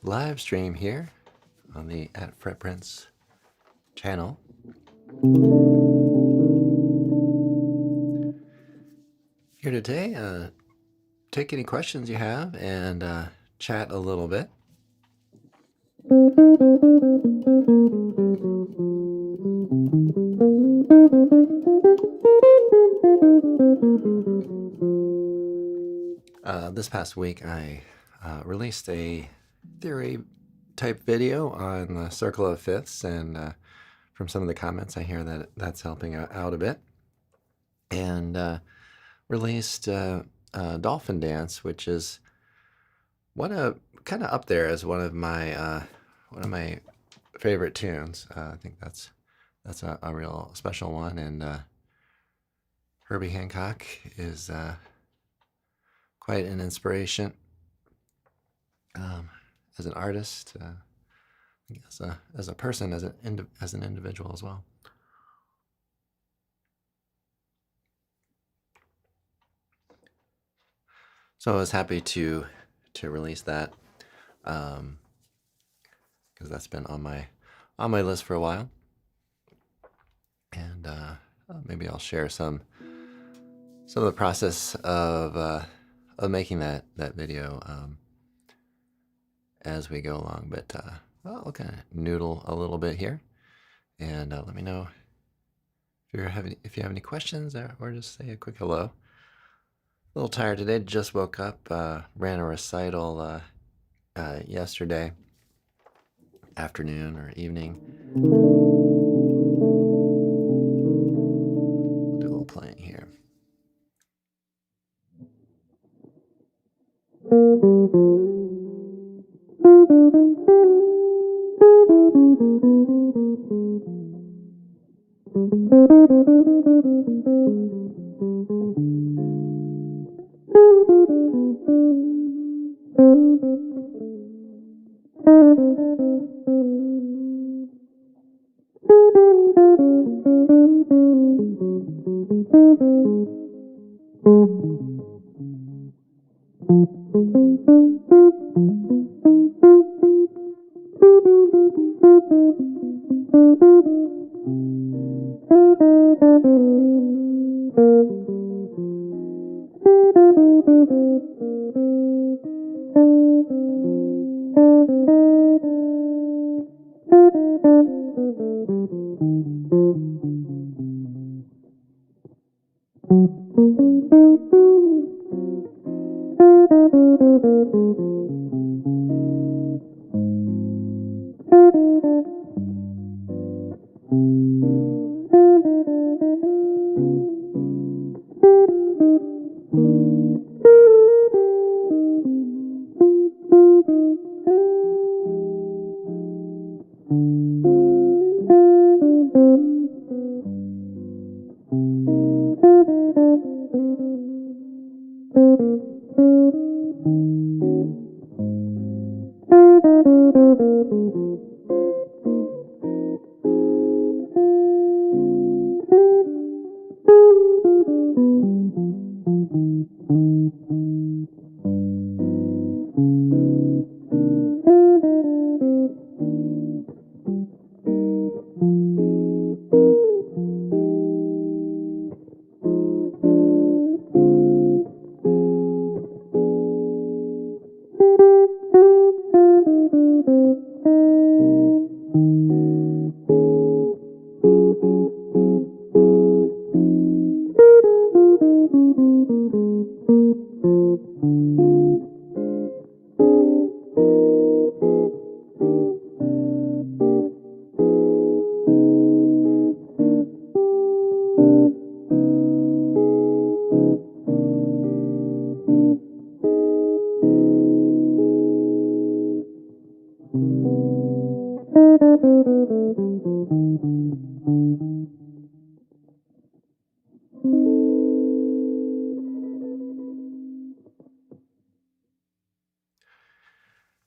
live stream here on the @FretPrince channel. Here today, take any questions you have and chat a little bit. This past week, I released a theory type video on the circle of fifths, and from some of the comments, I hear that that's helping out a bit. And released Dolphin Dance, which is kind of up there as one of my favorite tunes. I think that's a real special one, and Herbie Hancock is quite an inspiration as an artist, as a person, as an individual as well. So I was happy to release that because that's been on my list for a while, and maybe I'll share some of the process of making that video as we go along. But I'll kind of noodle a little bit here, and let me know if you have any questions, or just say a quick hello. A little tired today, just woke up, ran a recital yesterday afternoon or evening. We'll do a little playing here.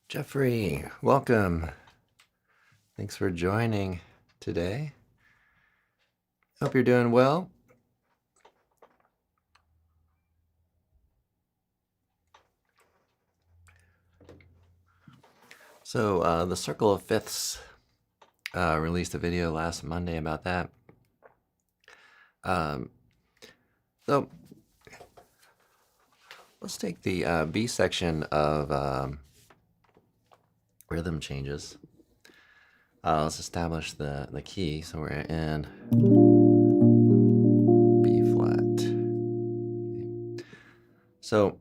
Jeffrey, welcome. Thanks for joining today. Hope you're doing well. So the Circle of Fifths released a video last Monday about that. So let's take the B section of rhythm changes. Let's establish the key. So we're in B flat. Okay. So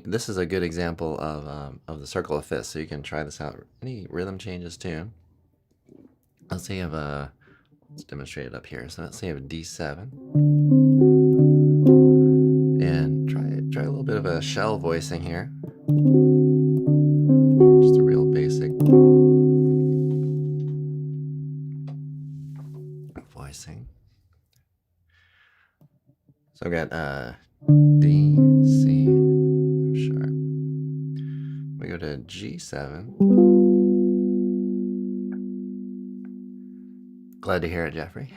this is a good example of the circle of fifths. So you can try this out. Any rhythm changes too. Let's say you have let's demonstrate it up here. So let's say you have a D7, and try a little bit of a shell voicing here. Just a real basic voicing. So I've got D, C, sharp. We go to G7. Glad to hear it, Jeffrey.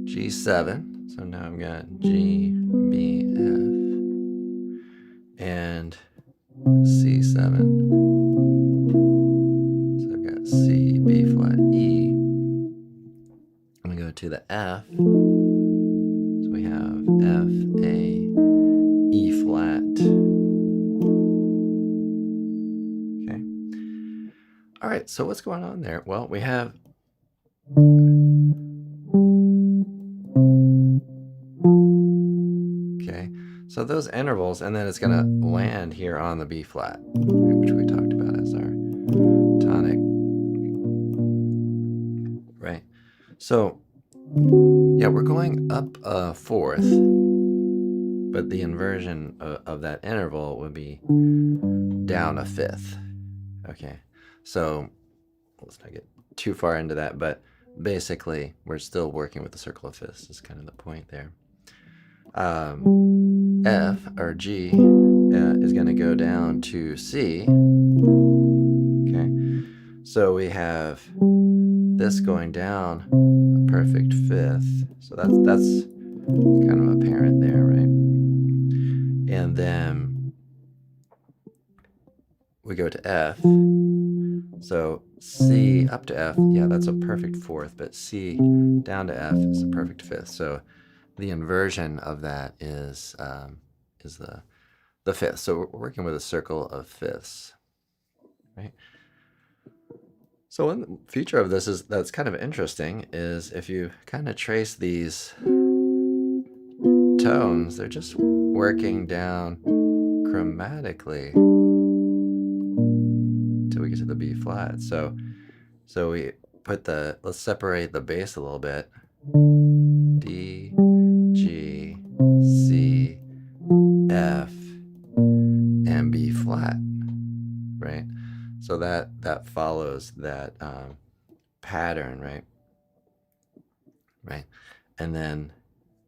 G7. So now I've got G, B, F, and C7. So I've got C, B flat, E. I'm going to go to the F. So we have F, A, E flat. Okay. All right, so what's going on there? Well, we have so those intervals, and then it's going to land here on the B flat, which we talked about as our tonic, right? So, yeah, we're going up a fourth, but the inversion of that interval would be down a fifth, okay? So, let's not get too far into that, but basically, we're still working with the circle of fifths is kind of the point there. F, or G, is going to go down to C. Okay, so we have this going down a perfect fifth. So that's kind of apparent there, right? And then we go to F. So C up to F, yeah, that's a perfect fourth, but C down to F is a perfect fifth. So the inversion of that is the fifth. So we're working with a circle of fifths, right? So one feature of this that's kind of interesting is if you kind of trace these tones, they're just working down chromatically until we get to the B flat. So we put let's separate the bass a little bit. D, G, C, F, and B flat, right? So that follows that pattern, right? Right, and then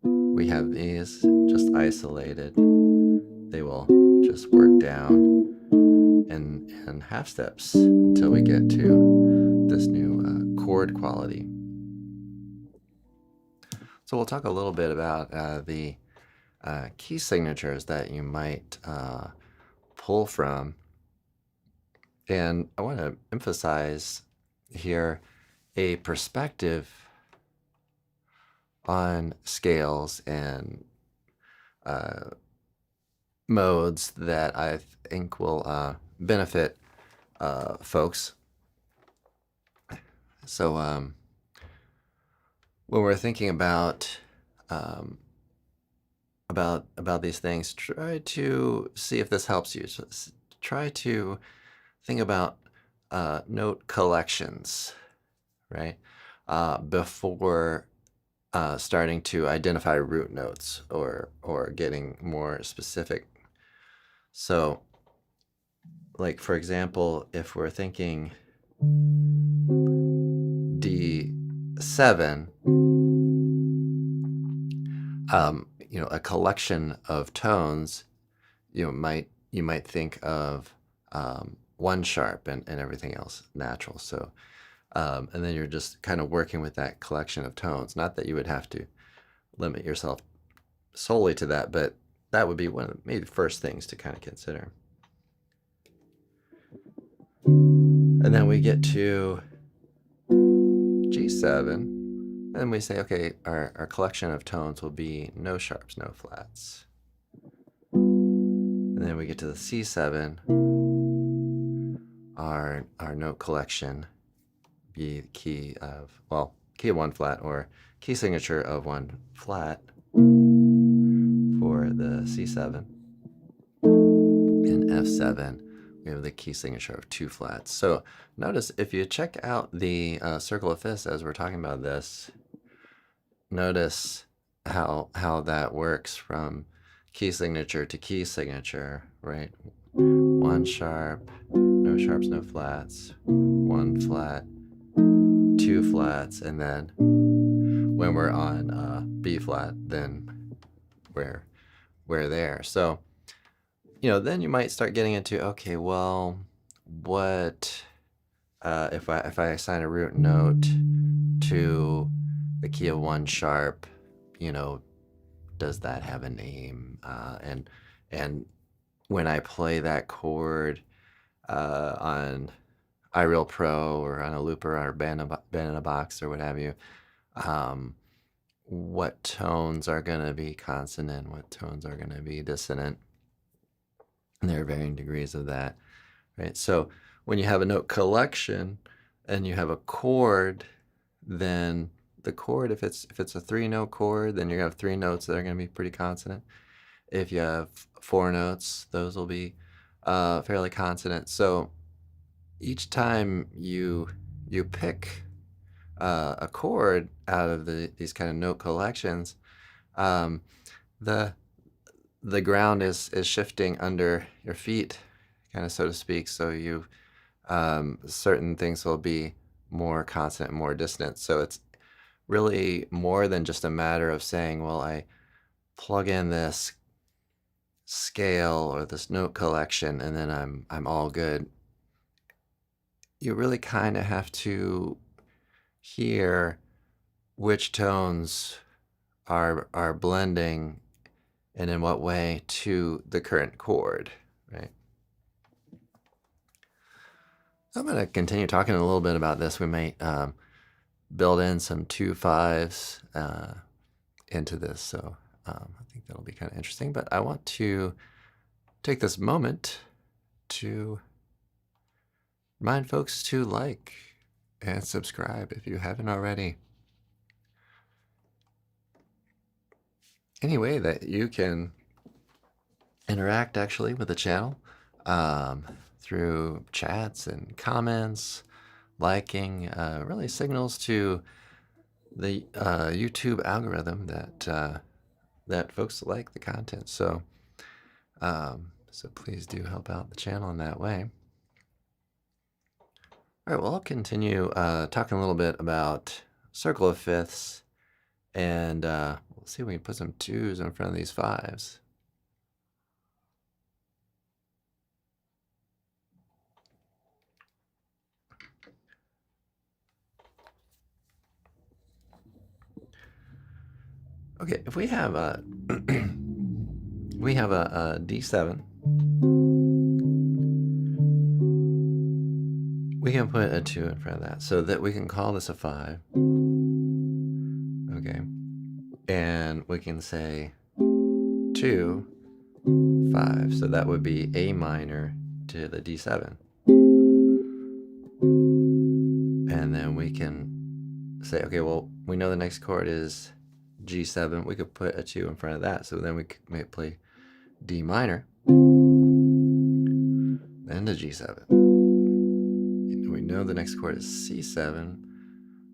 we have these just isolated. They will just work down in half steps until we get to this new chord quality. So we'll talk a little bit about the key signatures that you might pull from. And I want to emphasize here a perspective on scales and modes that I think will benefit folks. So when we're thinking about these things, try to see if this helps you. So try to think about note collections, right? Before starting to identify root notes or getting more specific. So, like for example, if we're thinking D7, a collection of tones, you might think of one sharp and everything else natural. So, and then you're just kind of working with that collection of tones. Not that you would have to limit yourself solely to that, but that would be one of maybe the first things to kind of consider. And then we get to G7, and we say, okay, our collection of tones will be no sharps, no flats. And then we get to the C7, our note collection be the key of, well, key of one flat or key signature of one flat for the C7. In F7, we have the key signature of two flats. So notice if you check out the circle of fifths as we're talking about this, notice how that works from key signature to key signature, right? One sharp, no sharps, no flats, one flat, two flats, and then when we're on B flat, then we're there. So, you know, then you might start getting into, okay, well, what if I assign a root note to the key of one sharp, you know, does that have a name? And when I play that chord on iReal Pro or on a looper or band in a box or what have you, what tones are going to be consonant, what tones are going to be dissonant. And there are varying degrees of that, right? So when you have a note collection and you have a chord, then the chord, if it's a 3-note chord, then you're going to have 3 notes that are going to be pretty consonant. If you have 4 notes, those will be fairly consonant. So each time you pick a chord out of these kind of note collections, the ground is shifting under your feet, kind of so to speak. So you certain things will be more consonant, more dissonant. So it's really more than just a matter of saying, well, I plug in this scale or this note collection and then I'm all good. You really kind of have to hear which tones are blending and in what way to the current chord, right? I'm going to continue talking a little bit about this. We might build in some 2/5s into this, so I think that'll be kind of interesting. But I want to take this moment to remind folks to like and subscribe if you haven't already. Any way that you can interact actually with the channel through chats and comments, liking, really signals to the YouTube algorithm that folks like the content. So so please do help out the channel in that way. All right, well, I'll continue talking a little bit about circle of fifths, and we'll see if we can put some 2s in front of these 5s. Okay, if we have a we have a D7, we can put a 2 in front of that so that we can call this a 5. Okay, and we can say 2, 5. So that would be A minor to the D7. And then we can say, okay, well, we know the next chord is G7. We could put a 2 in front of that. So then we could play D minor, then to G7. And we know the next chord is C7.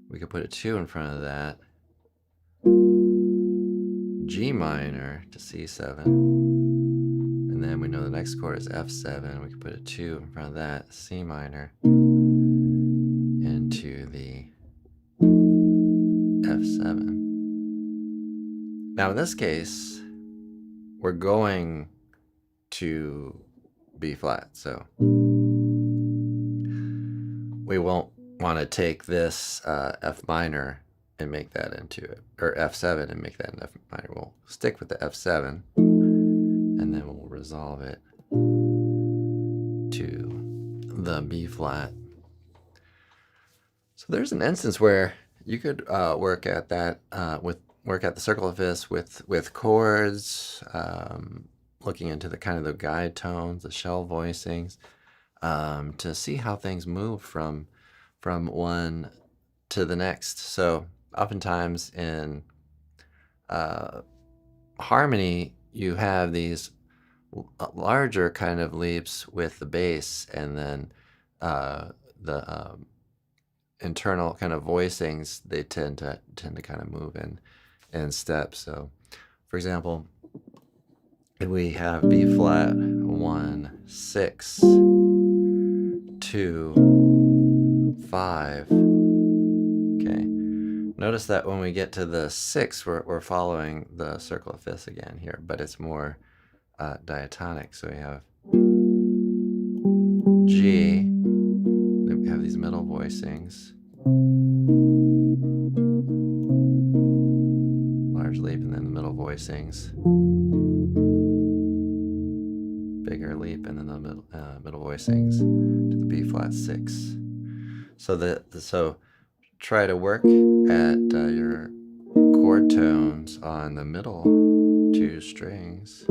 We could put a 2 in front of that. G minor to C7. And then we know the next chord is F7. We could put a 2 in front of that. C minor into the F7. Now in this case, we're going to B flat, so we won't want to take this F minor and make that into it, or F7 and make that an F minor. We'll stick with the F7, and then we'll resolve it to the B flat. So there's an instance where you could work at that work at the circle of fifths with chords, looking into the kind of the guide tones, the shell voicings, to see how things move from one to the next. So oftentimes in harmony, you have these larger kind of leaps with the bass, and then the internal kind of voicings, they tend to kind of move in steps. So for example, if we have B flat 1 6 2 5, okay, notice that when we get to the 6, we're following the circle of fifths again here, but it's more diatonic. So we have G, then we have these middle voicings, large leap, and then the middle voicings, bigger leap, and then the middle voicings to the B flat 6. So so try to work at your chord tones on the middle 2 strings,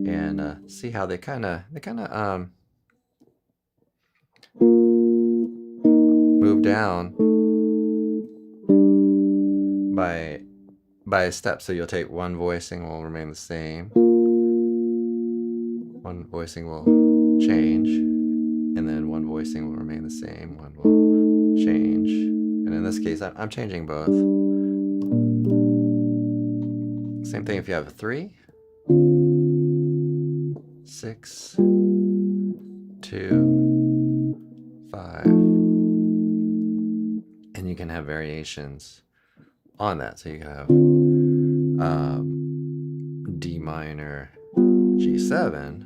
and see how they kind of move down by a step. So you'll take one voicing, will remain the same, one voicing will change, and then one voicing will remain the same, one will change. And in this case, I'm changing both. Same thing if you have a 3, 6, 2, 5, and you can have variations on that. So you can have D minor, G7,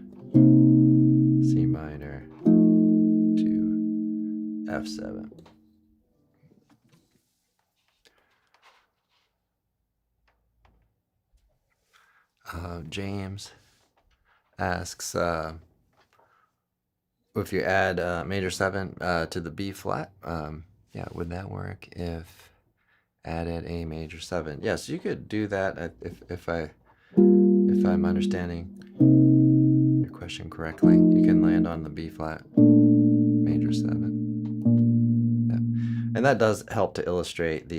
C minor to F7. James asks if you add major 7 to the B flat, yeah, would that work if added a major 7? Yes, you could do that if I'm understanding your question correctly. You can land on the B flat major 7. Yeah. And that does help to illustrate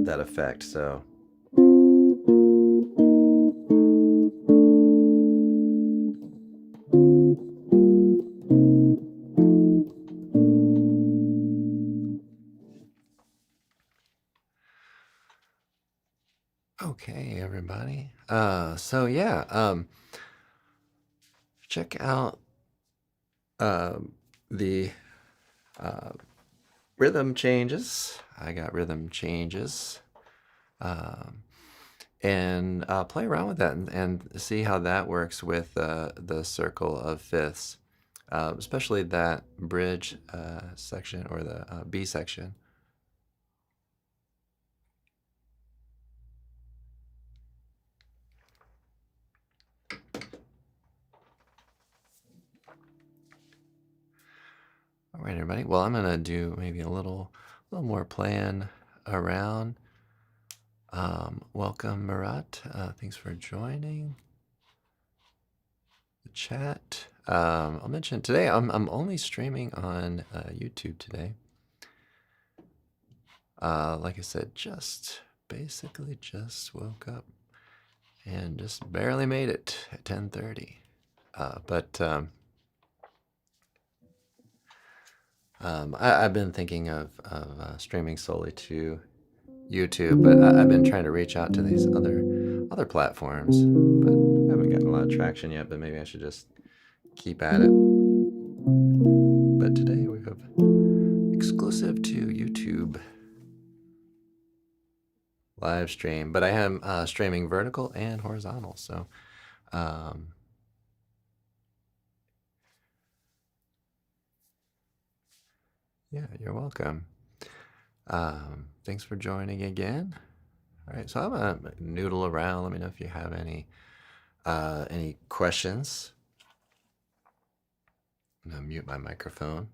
that effect. So okay, everybody. So yeah, check out the rhythm changes. I got rhythm changes, and play around with that and see how that works with the circle of fifths, especially that bridge section, or the B section. All right, everybody. Well, I'm gonna do maybe a little more playing around. Welcome, Marat. Thanks for joining the chat. I'll mention today I'm only streaming on YouTube today. Like I said, basically just woke up and just barely made it at 10:30. But I've been thinking of streaming solely to YouTube, but I've been trying to reach out to these other platforms, but I haven't gotten a lot of traction yet. But maybe I should just keep at it. But today we have exclusive to YouTube live stream, but I am streaming vertical and horizontal. So yeah, you're welcome. Thanks for joining again. All right, so I'm gonna noodle around. Let me know if you have any questions. I'm going to mute my microphone.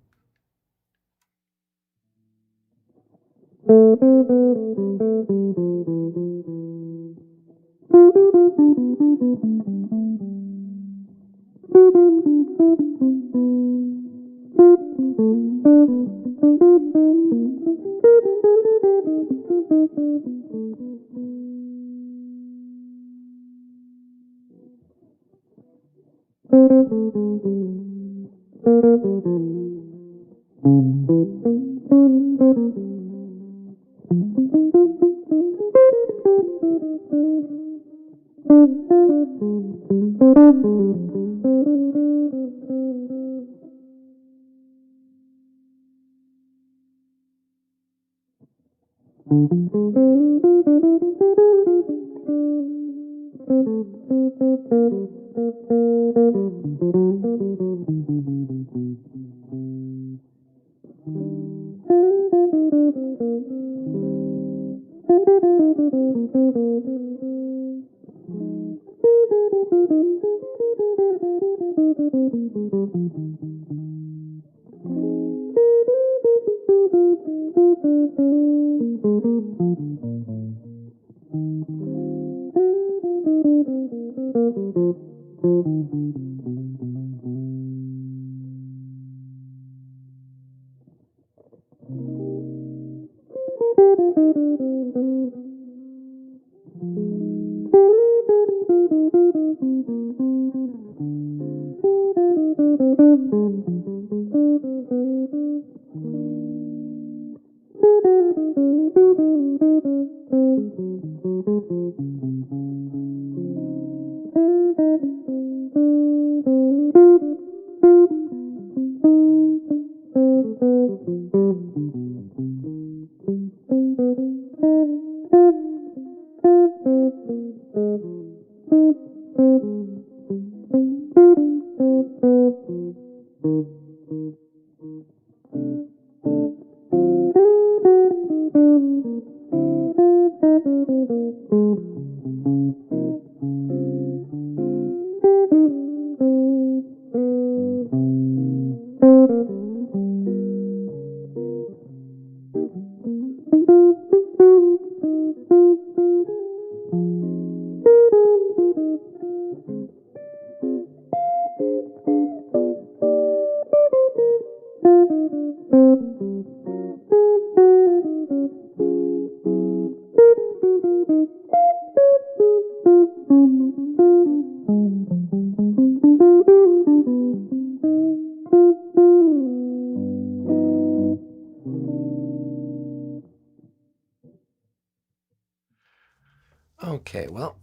Okay, well,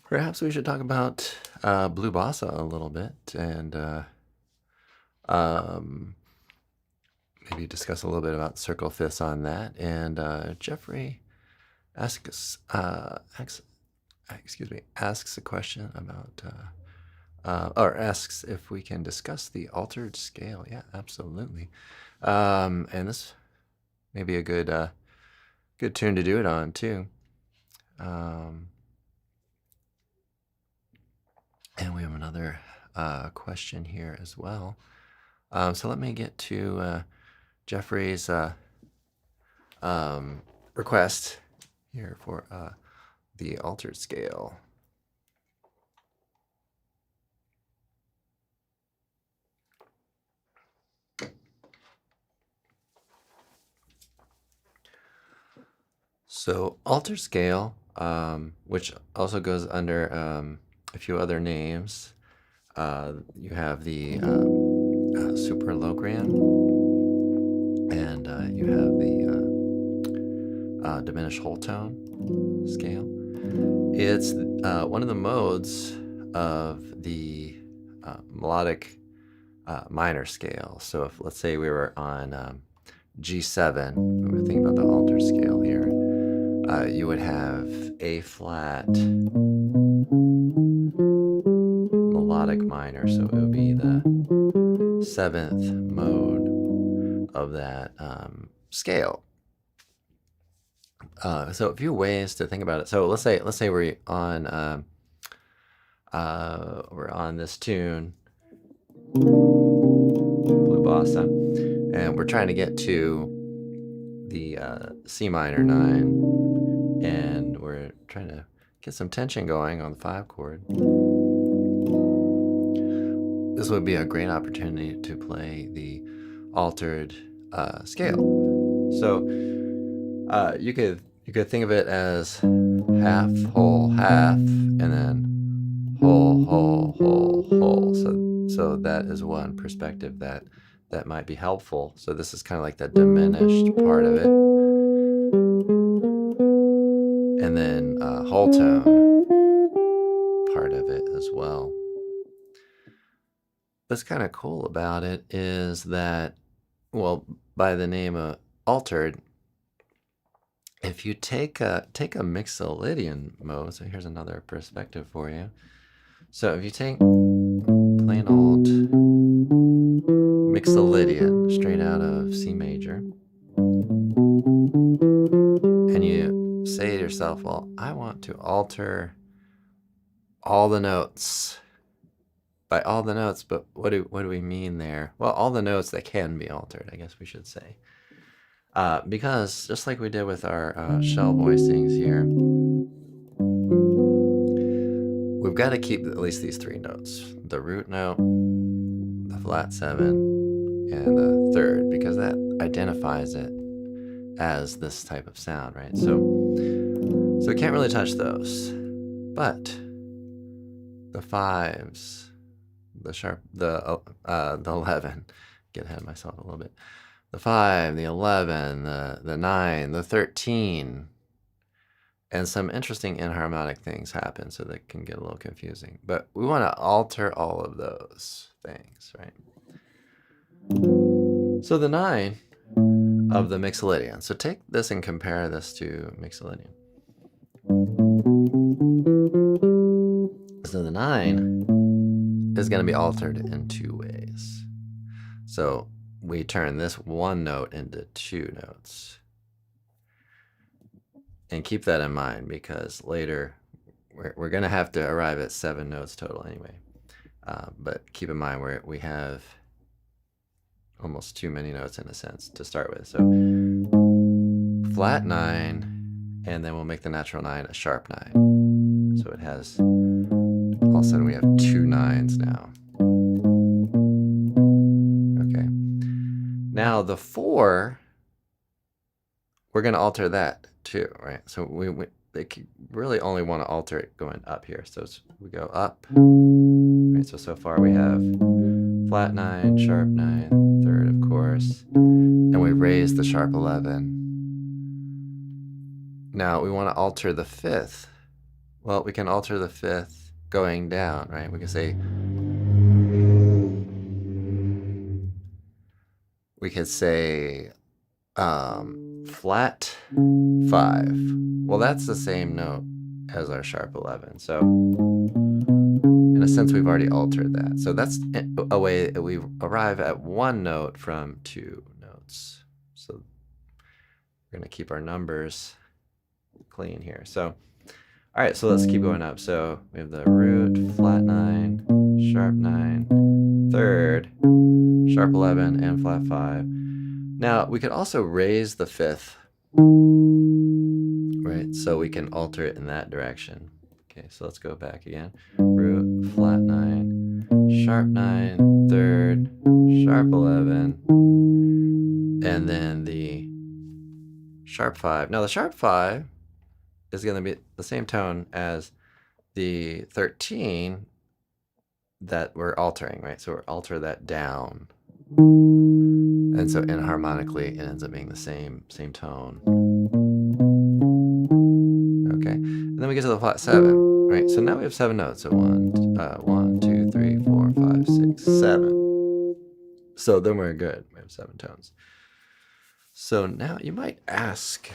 perhaps we should talk about Blue Bossa a little bit and um, maybe discuss a little bit about circle fifths on that. And Jeffrey asks a question about or asks if we can discuss the altered scale. Yeah, absolutely. And this may be a good tune to do it on too. And we have another question here as well. So let me get to Jeffrey's request here for the altered scale. So altered scale, which also goes under a few other names. You have the superlogram, and you have the diminished whole tone scale. It's one of the modes of the melodic minor scale. So if, let's say, we were on G7, we were thinking about the altered scale here, you would have A flat melodic minor, so it would be the 7th mode of that scale. So a few ways to think about it. So let's say we're on this tune, blue bossa, and we're trying to get to the C minor 9, and we're trying to get some tension going on the 5 chord. This would be a great opportunity to play the altered scale. So you could think of it as half, whole, half, and then whole, whole, whole, whole. So that is one perspective that might be helpful. So this is kind of like the diminished part of it. And then whole tone part of it as well. What's kind of cool about it is that, well, by the name of altered, if you take a Mixolydian mode, so here's another perspective for you. So if you take plain old Mixolydian straight out of C major, and you say to yourself, well, I want to alter all the notes. By all the notes, but what do we mean there? Well, all the notes that can be altered, I guess we should say. Because just like we did with our shell voicings here, we've got to keep at least these 3 notes: the root note, the flat 7, and the third, because that identifies it as this type of sound, right? So we can't really touch those, but the 5s, the sharp, the 11, get ahead of myself a little bit. The 5, the 11, the 9, the 13, and some interesting inharmonic things happen, so that can get a little confusing. But we want to alter all of those things, right? So the 9 of the Mixolydian. So take this and compare this to Mixolydian. So the 9 is going to be altered in 2 ways. So we turn this 1 note into 2 notes. And keep that in mind, because later we're going to have to arrive at 7 notes total anyway. But keep in mind we have almost too many notes in a sense to start with. So flat 9, and then we'll make the natural 9 a sharp 9. So it has, all of a sudden we have 2 9s now. Okay. Now the 4, we're going to alter that too, right? So they really only want to alter it going up here. So we go up, right? So far we have flat 9, sharp 9, third, of course, and we raise the sharp 11. Now we want to alter the 5th. Well, we can alter the 5th going down, right? We can say, flat 5. Well, that's the same note as our sharp 11. So in a sense, we've already altered that. So that's a way that we arrive at 1 note from 2 notes. So we're going to keep our numbers clean here. So, all right, so let's keep going up. So we have the root, flat 9, sharp 9, third, sharp 11, and flat 5. Now, we could also raise the 5th, right? So we can alter it in that direction. Okay, so let's go back again. Root, flat 9, sharp 9, third, sharp 11, and then the sharp 5. Now, the sharp 5 is going to be the same tone as the 13 that we're altering, right? So we'll alter that down. And so inharmonically, it ends up being the same tone. Okay, and then we get to the flat 7, right? So now we have 7 notes. So 1, 2, 3, 4, 5, 6, 7. So then we're good. We have 7 tones. So now you might ask,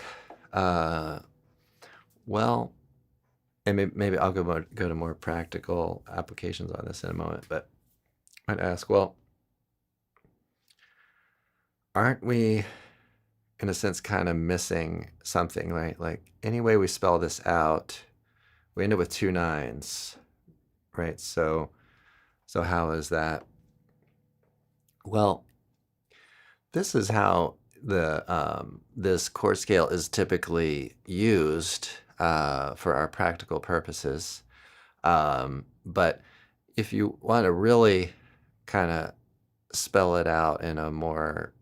well, and maybe I'll go to more practical applications on this in a moment, but I'd ask, well, aren't we, in a sense, kind of missing something, right? Like, any way we spell this out, we end up with 2 9s, right? So how is that? Well, this is how this chord scale is typically used for our practical purposes. But if you want to really kind of spell it out in a more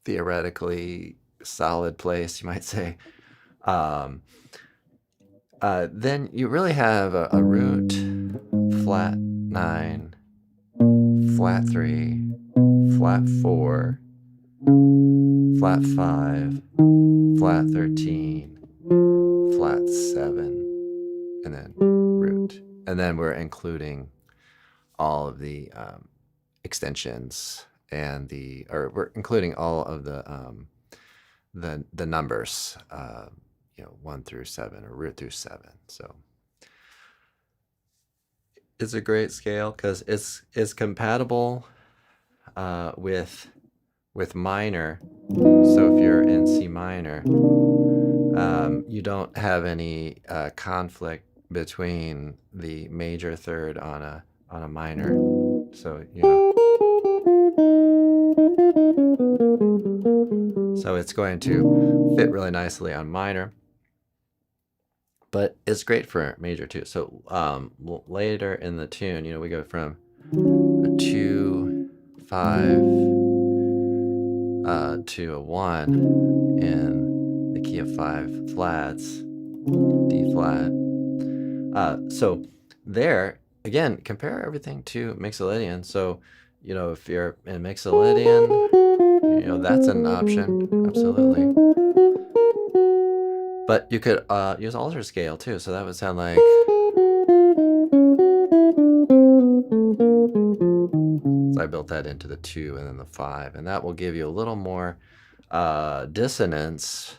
theoretically solid place, you might say, then you really have a root, flat 9, flat 3, flat 4, flat 5, flat 13, flat 7, and then root. And then we're including all of the extensions and we're including all of the numbers, 1 through 7 or root through 7. So it's a great scale because it's compatible with minor. So if you're in C minor, you don't have any conflict between the major third on a minor. So so it's going to fit really nicely on minor, but it's great for major too. So later in the tune, we go from a 2, 5 to a 1 in the key of 5 flats, D flat. So there, again, compare everything to Mixolydian. So, if you're in Mixolydian, that's an option, absolutely. But you could use alter scale too, so that would sound like. So I built that into the 2 and then the 5, and that will give you a little more dissonance,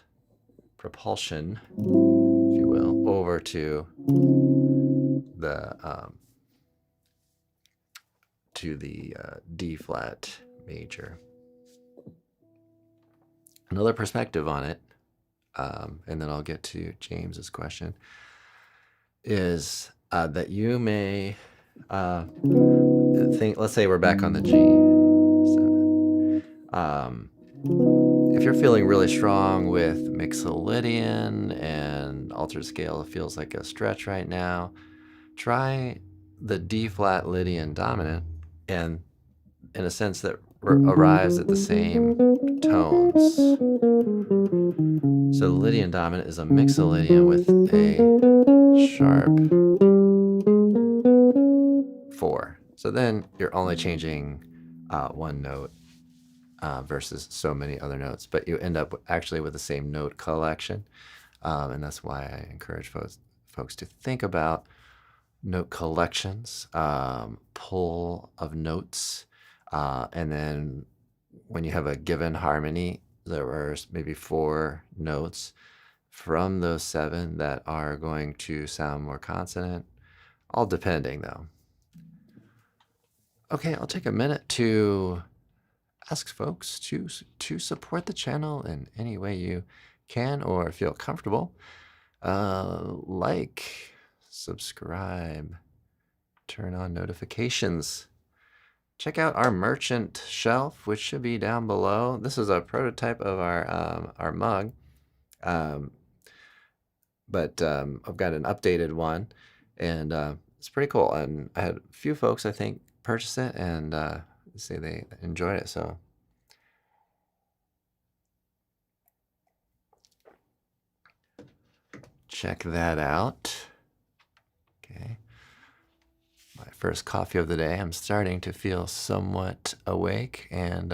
propulsion, if you will, over to the D flat major. Another perspective on it, and then I'll get to James's question, is that you may think, let's say we're back on the G7. If you're feeling really strong with Mixolydian and altered scale feels like a stretch right now, try the D flat Lydian dominant, and in a sense that arrives at the same tones. So the Lydian dominant is a Mixolydian with a sharp 4. So then you're only changing one note versus so many other notes, but you end up actually with the same note collection. And that's why I encourage folks to think about note collections, pull of notes, and then when you have a given harmony, there are maybe 4 notes from those 7 that are going to sound more consonant, all depending though. Okay, I'll take a minute to ask folks to support the channel in any way you can or feel comfortable. Like, subscribe, turn on notifications. Check out our merchant shelf, which should be down below. This is a prototype of our mug, but I've got an updated one, and it's pretty cool. And I had a few folks, I think, purchase it and say they enjoyed it. So check that out. Okay. My first coffee of the day. I'm starting to feel somewhat awake and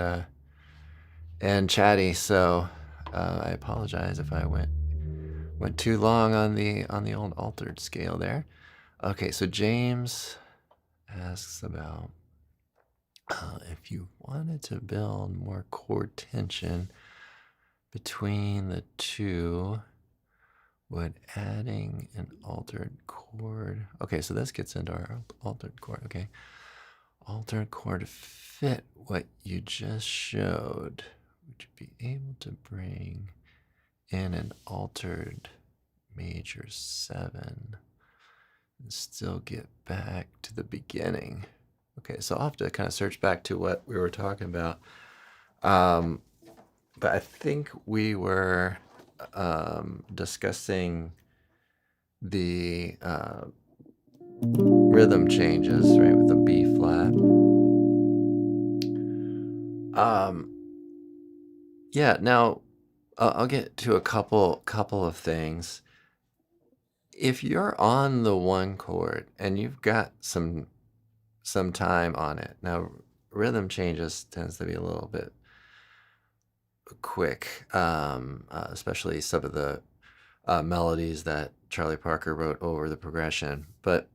chatty, so I apologize if I went too long on the old altered scale there. Okay, so James asks about if you wanted to build more chord tension between the two, would adding an altered chord. Okay, so this gets into our altered chord. Okay, altered chord fit what you just showed. Would you be able to bring in an altered major 7 and still get back to the beginning? Okay, so I'll have to kind of search back to what we were talking about. Um, but I think we were discussing the rhythm changes, right, with the B flat. Yeah, now I'll get to a couple of things. If you're on the one chord and you've got some time on it, now rhythm changes tends to be a little bit quick, especially some of the melodies that Charlie Parker wrote over the progression. But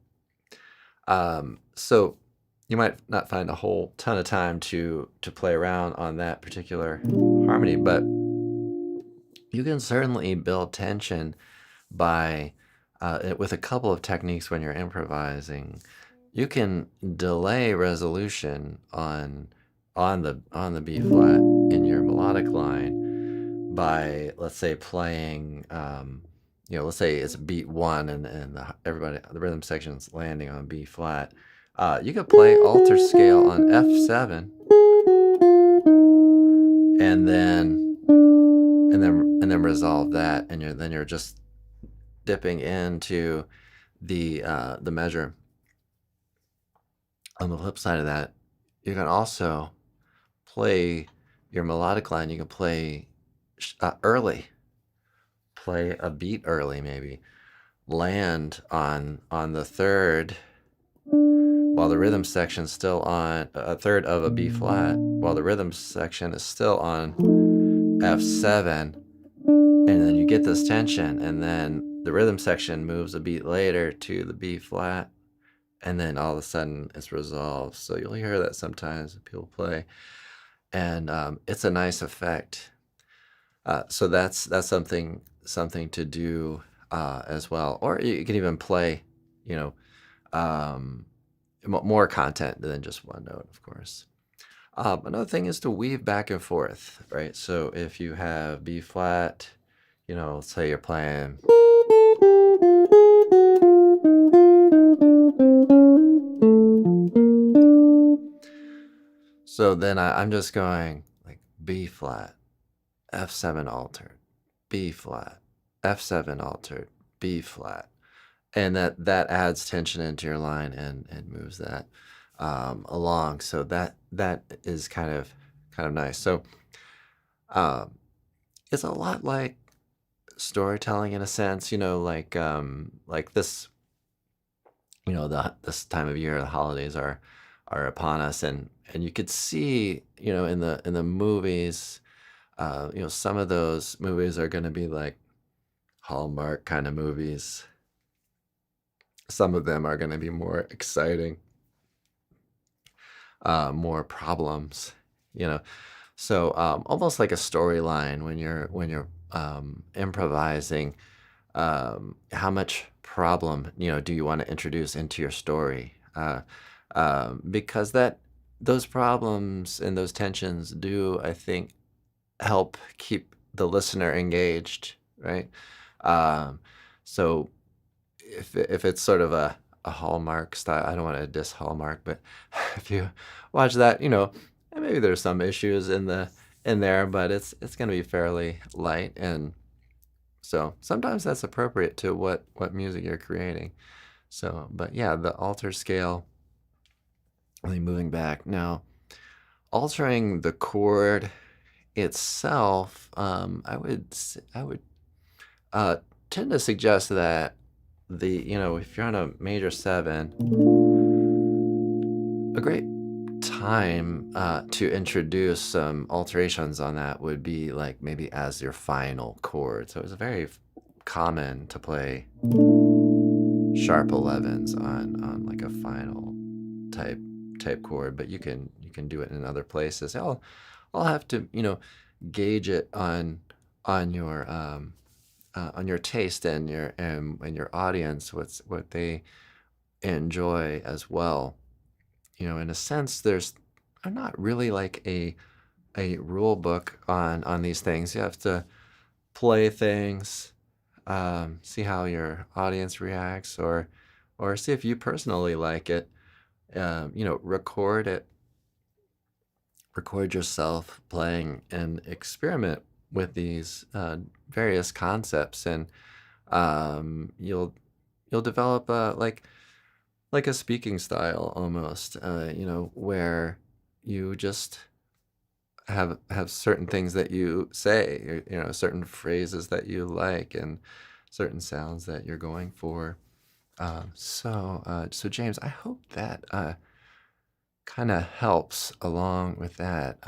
so you might not find a whole ton of time to play around on that particular harmony, but you can certainly build tension by with a couple of techniques when you're improvising. You can delay resolution on the B flat in your melodic line by, let's say, playing let's say it's beat 1 and the rhythm section's landing on B flat. You could play alter scale on F7 and then resolve that, and you're just dipping into the measure. On the flip side of that, you can also play your melodic line. You can play early, play a beat early, maybe land on the third while the rhythm section's still on a third of a B flat, while the rhythm section is still on F7, and then you get this tension, and then the rhythm section moves a beat later to the B flat, and then all of a sudden it's resolved. So you'll hear that sometimes people play, and it's a nice effect. So that's something to do as well. Or you can even play, more content than just one note, of course. Another thing is to weave back and forth, right? So if you have B flat, say you're playing. So then I'm just going like B flat, F7 altered, B flat, F7 altered, B flat. And that adds tension into your line and moves that along. So that is kind of nice. So it's a lot like storytelling in a sense, like this, this time of year, the holidays are upon us, and you could see, in the movies, some of those movies are going to be like Hallmark kind of movies. Some of them are going to be more exciting, more problems, So almost like a storyline when you're improvising. How much problem do you want to introduce into your story? Because those problems and those tensions do, I think, help keep the listener engaged, right? So if it's sort of a Hallmark style, I don't want to diss Hallmark, but if you watch that, maybe there's some issues in there, but it's going to be fairly light, and so sometimes that's appropriate to what music you're creating. So, but yeah, the alter scale, really moving back. Now, altering the chord itself, I would tend to suggest that if you're on a major 7, a great time to introduce some alterations on that would be like maybe as your final chord. So it's very common to play sharp 11s on like a final type chord, but you can do it in other places. I'll have to gauge it on your taste and your audience, what they enjoy as well. In a sense, there's not really like a rule book on these things. You have to play things, see how your audience reacts, or see if you personally like it, record it, record yourself playing and experiment with these various concepts, and you'll develop like a speaking style almost, where you just have certain things that you say, certain phrases that you like, and certain sounds that you're going for. So James, I hope that kind of helps along with that.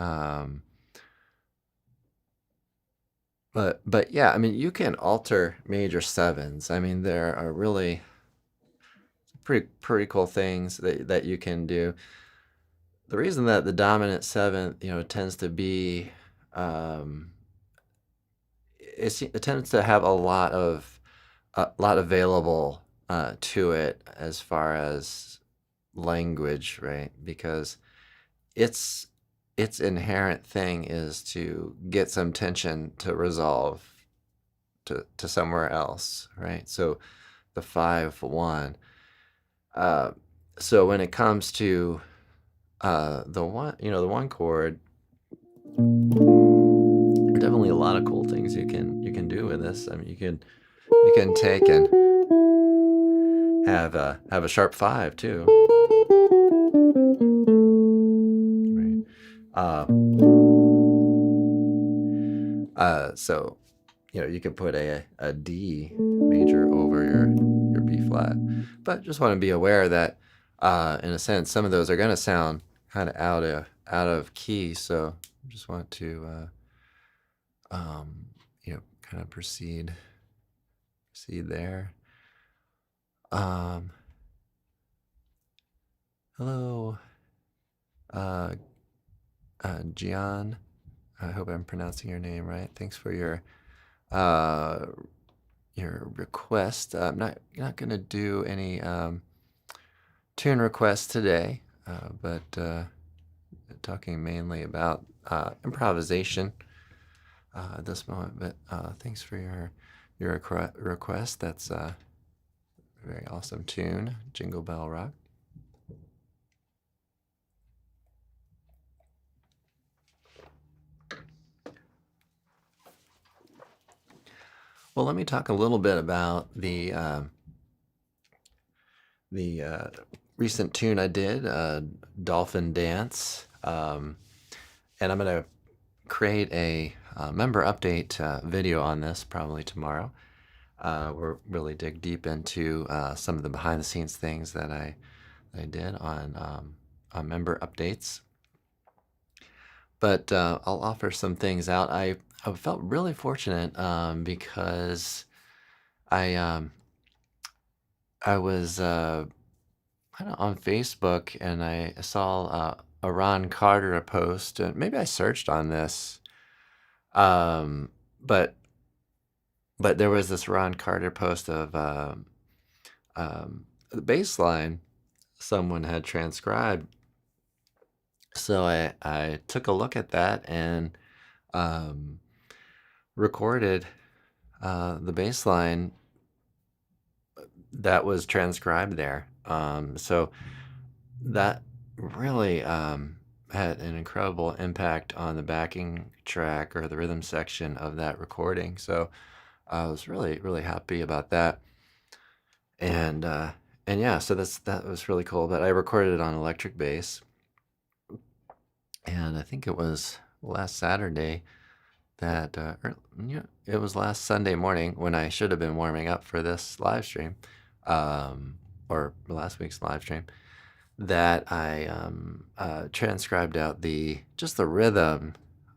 But yeah, I mean, you can alter major sevens. I mean, there are really pretty cool things that you can do. The reason that the dominant seventh, tends to be, it tends to have a lot available to it as far as language, right? Because its inherent thing is to get some tension to resolve to somewhere else, right? So the 5-1. So when it comes to the one chord, there are definitely a lot of cool things you can do with this. I mean, you can take and have a sharp 5 too, right? So you can put a D major over your B flat, but just want to be aware that in a sense some of those are going to sound kind of out of key, so just want to kind of proceed there. Hello, Gian. I hope I'm pronouncing your name right. Thanks for your request. I'm not going to do any tune requests today, but talking mainly about improvisation at this moment. But thanks for your request. That's a very awesome tune, Jingle Bell Rock. Well, let me talk a little bit about the recent tune I did, Dolphin Dance, and I'm going to create a member update video on this probably tomorrow. We'll really dig deep into some of the behind-the-scenes things that I did on member updates. But I'll offer some things out. I felt really fortunate because I was kind of on Facebook, and I saw a Ron Carter post, and maybe I searched on this, but there was this Ron Carter post of the bass line someone had transcribed. So I took a look at that and recorded the bass line that was transcribed there. So that really had an incredible impact on the backing track or the rhythm section of that recording. So I was really, really happy about that. And yeah, so that was really cool. But I recorded it on electric bass. And I think it was last Saturday that, it was last Sunday morning when I should have been warming up for this live stream, or last week's live stream, that I transcribed out just the rhythm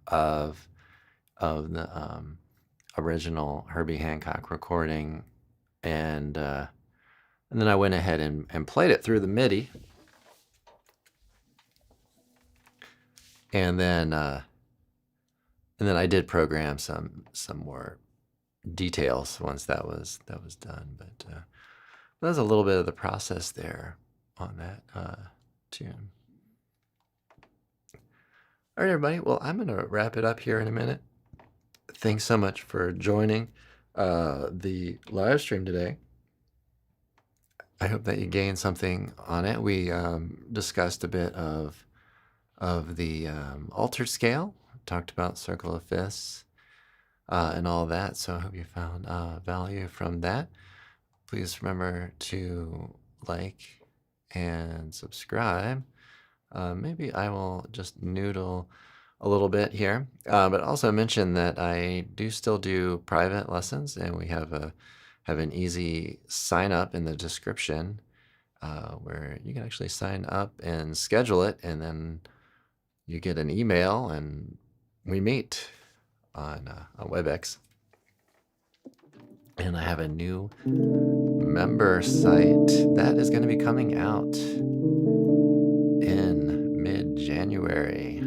of the original Herbie Hancock recording, and then I went ahead and played it through the MIDI. And then I did program some more details once that was done. But that was a little bit of the process there on that tune. All right, everybody. Well, I'm going to wrap it up here in a minute. Thanks so much for joining the live stream today. I hope that you gained something on it. We discussed a bit of the altered scale, talked about circle of fifths and all that. So I hope you found value from that. Please remember to like and subscribe. Maybe I will just noodle a little bit here, but also mention that I do still do private lessons, and we have an easy sign up in the description where you can actually sign up and schedule it, and then you get an email and we meet on WebEx. And I have a new member site that is going to be coming out in mid-January.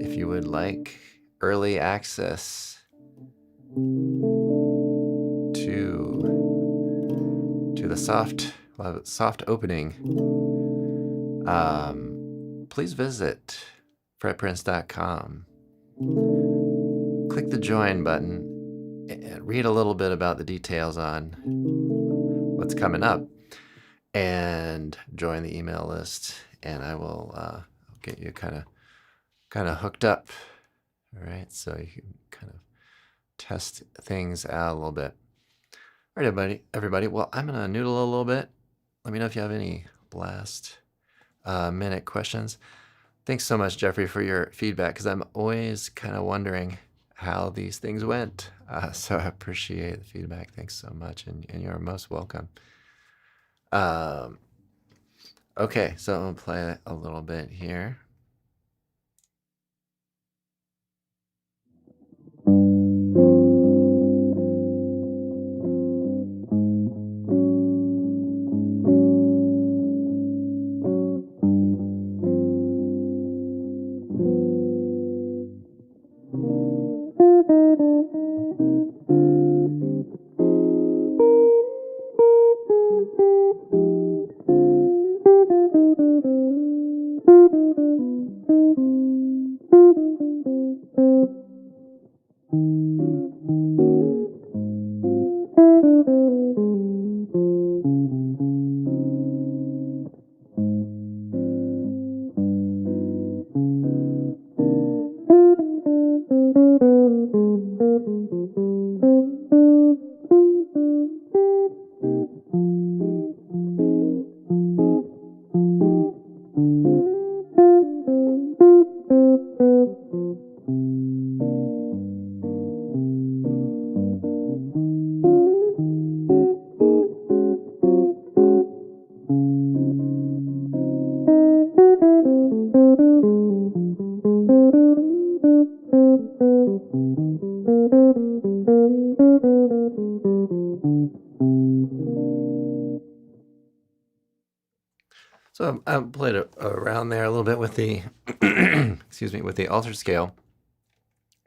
If you would like early access to the soft opening, please visit fretprince.com. Click the join button and read a little bit about the details on what's coming up, and join the email list, and I will get you kind of hooked up. All right, so you can kind of test things out a little bit. All right, everybody. Well, I'm gonna noodle a little bit. Let me know if you have any last minute questions. Thanks so much, Jeffrey, for your feedback, because I'm always kind of wondering how these things went. So I appreciate the feedback. Thanks so much, and you're most welcome. Okay, so I'm gonna play a little bit here. So I played around there a little bit with the excuse me, with the altered scale,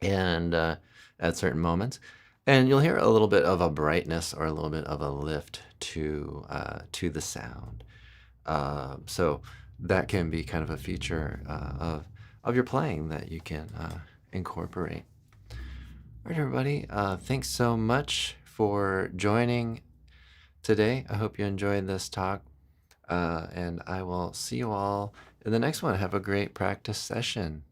and at certain moments, and you'll hear a little bit of a brightness or a little bit of a lift to the sound. So that can be kind of a feature of your playing that you can incorporate. All right, everybody. Thanks so much for joining today. I hope you enjoyed this talk. And I will see you all in the next one. Have a great practice session.